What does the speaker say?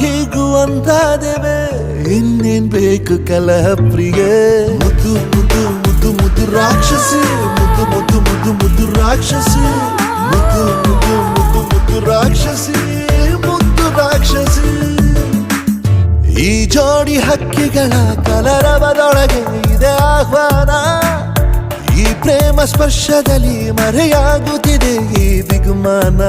ಹೀಗೂ ಅಂತಾದೇವೆ ಇನ್ನೇನ್ ಬೇಕು ಕಲಹ ಪ್ರಿಯೆ ಮುದ್ದು ಮುದ್ದು ಮುದ್ದು ಮುದ್ದು ರಾಕ್ಷಸಿ ಮುದ್ದು ಮುದ್ದು ಮುದ್ದು ಮುದ್ದು ರಾಕ್ಷಸಿ ಮುದ್ದು ಮುದ್ದು ಮುದ್ದು ಮುದ್ದು ರಾಕ್ಷಸಿ ಮುದ್ದು ರಾಕ್ಷಸಿ ಈ ಜೋಡಿ ಹಕ್ಕಿಗಳ ಕಲರವದೊಳಗೆ ಇದೆ ಆಹ್ವಾನ ಈ ಪ್ರೇಮ ಸ್ಪರ್ಶದಲ್ಲಿ ಮರೆಯಾಗುತ್ತಿದೆ ಈ ಬಿಗುಮಾನ